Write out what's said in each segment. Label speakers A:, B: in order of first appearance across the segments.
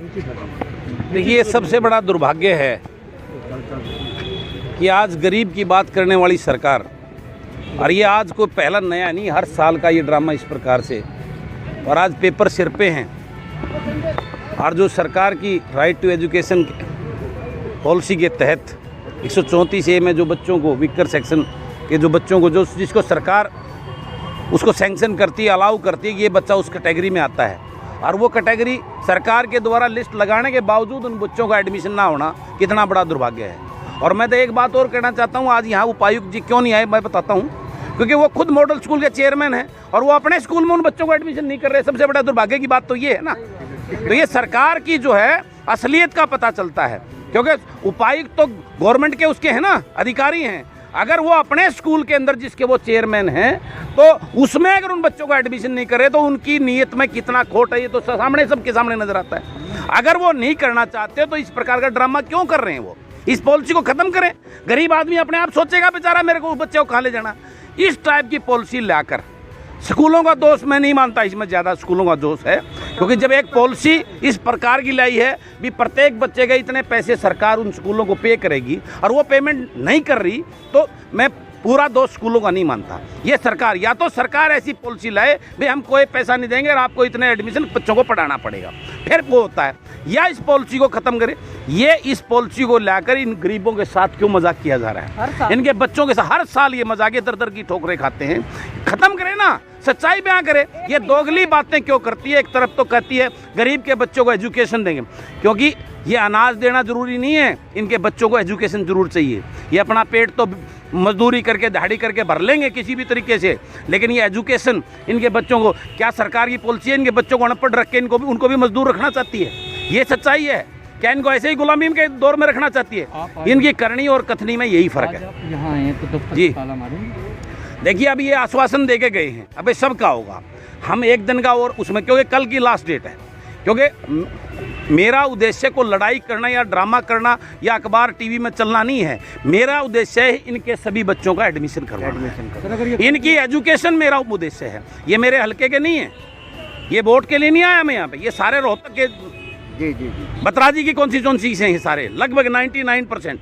A: देखिए, सबसे बड़ा दुर्भाग्य है कि आज गरीब की बात करने वाली सरकार, और ये आज कोई पहला नया नहीं, हर साल का ये ड्रामा इस प्रकार से, और आज पेपर सिर पे हैं। और जो सरकार की राइट टू एजुकेशन पॉलिसी के तहत 134A में जो बच्चों को वीकर सेक्शन के जो बच्चों को जिसको सरकार उसको सैंक्शन करती है, अलाउ करती है कि ये बच्चा उस कैटेगरी में आता है, और वो कैटेगरी सरकार के द्वारा लिस्ट लगाने के बावजूद उन बच्चों का एडमिशन ना होना कितना बड़ा दुर्भाग्य है। और मैं तो एक बात और कहना चाहता हूँ, आज यहाँ उपायुक्त जी क्यों नहीं आए मैं बताता हूँ, क्योंकि वो खुद मॉडल स्कूल के चेयरमैन हैं और वो अपने स्कूल में उन बच्चों को एडमिशन नहीं कर रहे। सबसे बड़ा दुर्भाग्य की बात तो ये है ना। तो ये सरकार की जो है असलियत का पता चलता है, क्योंकि उपायुक्त तो गवर्नमेंट के उसके हैं ना, अधिकारी हैं। अगर वो अपने स्कूल के अंदर जिसके वो चेयरमैन हैं, तो उसमें अगर उन बच्चों को एडमिशन नहीं करे तो उनकी नीयत में कितना खोट है ये तो सामने सबके सामने नजर आता है। अगर वो नहीं करना चाहते तो इस प्रकार का ड्रामा क्यों कर रहे हैं? वो इस पॉलिसी को खत्म करें। गरीब आदमी अपने आप सोचेगा बेचारा मेरे को बच्चे को कहाँ ले जाना। इस टाइप की पॉलिसी लाकर, स्कूलों का दोष मैं नहीं मानता, इसमें ज़्यादा स्कूलों का दोष है, क्योंकि जब एक पॉलिसी इस प्रकार की लाई है भी प्रत्येक बच्चे के इतने पैसे सरकार उन स्कूलों को पे करेगी और वो पेमेंट नहीं कर रही, तो मैं पूरा दोष स्कूलों का नहीं मानता। ये सरकार, या तो सरकार ऐसी पॉलिसी लाए भाई हम कोई पैसा नहीं देंगे और आपको इतने एडमिशन बच्चों को पढ़ाना पड़ेगा, फिर वो होता है, या इस पॉलिसी को ख़त्म करें। ये इस पॉलिसी को लाकर इन गरीबों के साथ क्यों मजाक किया जा रहा है? इनके बच्चों के साथ हर साल ये मजाक दर दर की ठोकरें खाते हैं। ख़त्म करें ना, सच्चाई बयां करें। ये दोगली बातें क्यों करती है? एक तरफ तो कहती है गरीब के बच्चों को एजुकेशन देंगे, क्योंकि ये अनाज देना ज़रूरी नहीं है, इनके बच्चों को एजुकेशन ज़रूर चाहिए। ये अपना पेट तो मजदूरी करके दिहाड़ी करके भर लेंगे किसी भी तरीके से, लेकिन ये एजुकेशन इनके बच्चों को, क्या सरकार की पॉलिसी है इनके बच्चों को अनपढ़ रख के उनको भी मजदूर रखना चाहती है? ये सच्चाई है। क्या इनको ऐसे ही गुलामी के दौर में रखना चाहती है? इनकी करनी और कथनी में यही फर्क है।
B: यहाँ आए तो
A: जी देखिए, अभी ये आश्वासन दे के गए हैं, अबे सबका होगा। हम एक दिन का और उसमें, क्योंकि कल की लास्ट डेट है, क्योंकि मेरा उद्देश्य को लड़ाई करना या ड्रामा करना या अखबार टीवी में चलना नहीं है। मेरा उद्देश्य है इनके सभी बच्चों का एडमिशन करवाना, इनकी एजुकेशन मेरा उद्देश्य है। ये मेरे हल्के के नहीं है, ये वोट के लिए नहीं आया मैं यहाँ पे। ये सारे रोहतक के बतराजी की कॉन्स्टिट्यूएंसी से हैं सारे, लगभग 99%।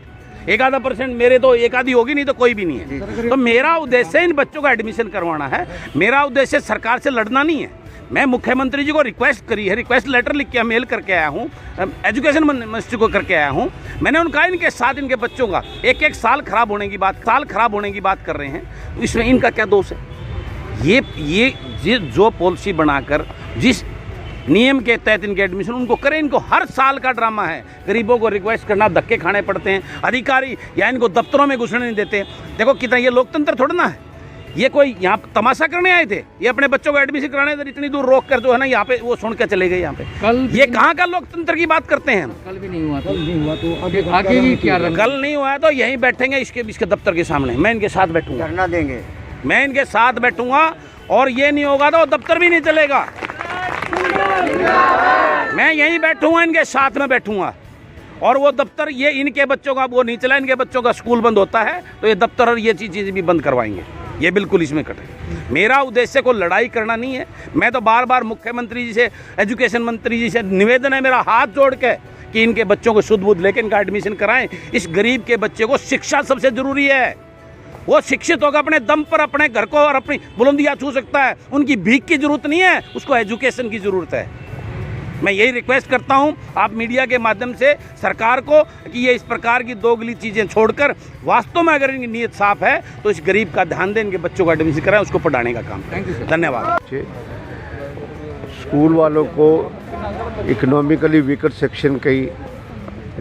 A: एक आधा परसेंट मेरे तो एक आधी होगी, नहीं तो कोई भी नहीं है। तो मेरा उद्देश्य इन बच्चों का एडमिशन करवाना है। मेरा उद्देश्य सरकार से लड़ना नहीं है। मैं मुख्यमंत्री जी को रिक्वेस्ट करी है, रिक्वेस्ट लेटर लिख के मेल करके आया हूँ, एजुकेशन मिनिस्ट्री को करके आया हूँ। मैंने उनका इनके साथ इनके बच्चों का एक साल खराब होने की बात कर रहे हैं, इसमें इनका क्या दोष है? ये जो पॉलिसी बनाकर जिस नियम के तहत इनके एडमिशन उनको करें। इनको हर साल का ड्रामा है, गरीबों को रिक्वेस्ट करना, धक्के खाने पड़ते हैं अधिकारी, या इनको दफ्तरों में घुसने नहीं देते। देखो कितना, ये लोकतंत्र थोड़ा ना है, ये कोई यहाँ तमाशा करने आए थे? ये अपने बच्चों को एडमिशन कराने इधर इतनी दूर रोक कर जो है ना यहाँ पे वो सुन के चले गए। यहाँ पे कल ये कहाँ का लोकतंत्र की बात करते हैं?
B: कल भी नहीं हुआ तो आगे भी क्या?
A: कल नहीं हुआ तो यहीं बैठेंगे इसके दफ्तर के सामने, मैं इनके साथ बैठूंगा,
C: धरना देंगे,
A: मैं इनके साथ बैठूंगा। और ये नहीं होगा तो दफ्तर भी नहीं चलेगा, मैं यहीं बैठूंगा, इनके साथ में बैठूंगा। और वो दफ्तर, ये इनके बच्चों का वो नहीं चला, इनके बच्चों का स्कूल बंद होता है तो ये दफ्तर और ये चीज़ें भी बंद करवाएंगे। ये बिल्कुल इसमें कटे। मेरा उद्देश्य को लड़ाई करना नहीं है। मैं तो बार बार मुख्यमंत्री जी से, एजुकेशन मंत्री जी से निवेदन है मेरा हाथ जोड़ के कि इनके बच्चों को शुद्ध बुद्ध लेकर इनका एडमिशन कराएं। इस गरीब के बच्चे को शिक्षा सबसे ज़रूरी है। वो शिक्षित होगा, अपने दम पर अपने घर को और अपनी बुलंदियाँ छू सकता है। उनकी भीख की ज़रूरत नहीं है, उसको एजुकेशन की ज़रूरत है। मैं यही रिक्वेस्ट करता हूं आप मीडिया के माध्यम से सरकार को कि ये इस प्रकार की दोगली चीज़ें छोड़कर वास्तव में अगर इनकी नीयत साफ है तो इस गरीब का ध्यान दें, इनके बच्चों का एडमिशन कराएं, उसको पढ़ाने का काम करें। धन्यवाद।
C: स्कूल वालों को इकोनॉमिकली वीकर सेक्शन की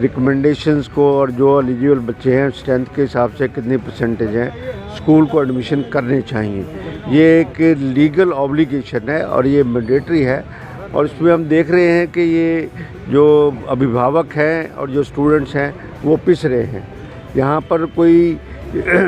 C: रिकमेंडेशंस को और जो एलिजिबल बच्चे हैं स्ट्रेंथ के हिसाब से कितनी परसेंटेज हैं स्कूल को एडमिशन करने चाहिए। ये एक लीगल ऑब्लिगेशन है और ये मैंडेटरी है। और इसमें हम देख रहे हैं कि ये जो अभिभावक हैं और जो स्टूडेंट्स हैं वो पिस रहे हैं। यहाँ पर कोई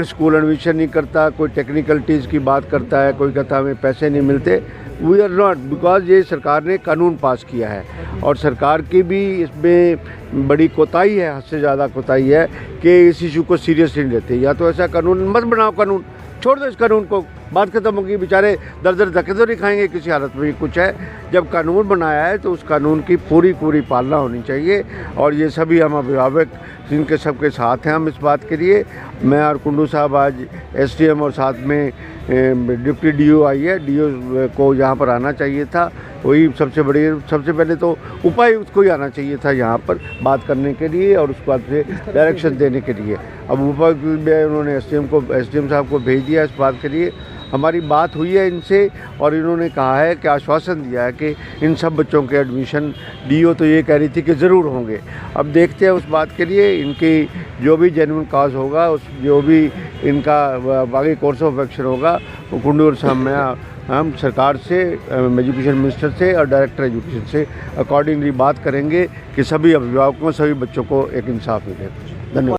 C: स्कूल एडमिशन नहीं करता, कोई टेक्निकलिटीज़ की बात करता है, कोई कहता हमें पैसे नहीं मिलते। वी आर नॉट, बिकॉज ये सरकार ने कानून पास किया है और सरकार की भी इसमें बड़ी कोताही है, हद से ज़्यादा कोताही है कि इस इशू को सीरियसली नहीं लेते। या तो ऐसा कानून मत बनाओ, कानून छोड़ दो इस कानून को, बात खत्म होगी। बेचारे दर दर धक्के तो नहीं खाएंगे किसी हालत में। कुछ है, जब कानून बनाया है तो उस कानून की पूरी पूरी पालना होनी चाहिए। और ये सभी हम अभिभावक जिनके सबके साथ हैं हम इस बात के लिए। मैं और कुंडू साहब आज SDM और साथ में डिप्टी DO आई है, DO को यहाँ पर आना चाहिए था। वही सबसे पहले तो उपायुक्त को ही आना चाहिए था यहाँ पर बात करने के लिए और उसके बाद से डायरेक्शन देने के लिए। अब उपायुक्त में उन्होंने SDM साहब को भेज दिया इस बात के लिए। हमारी बात हुई है इनसे और इन्होंने कहा है कि आश्वासन दिया है कि इन सब बच्चों के एडमिशन, DO तो ये कह रही थी कि ज़रूर होंगे। अब देखते हैं उस बात के लिए, इनकी जो भी जेन्युइन काज होगा, उस जो भी इनका आगे कोर्स ऑफ एक्शन होगा वो कुंडू और हम सरकार से, एजुकेशन मिनिस्टर से और डायरेक्टर एजुकेशन से अकॉर्डिंगली बात करेंगे कि सभी अभिभावकों, सभी बच्चों को एक इंसाफ मिले।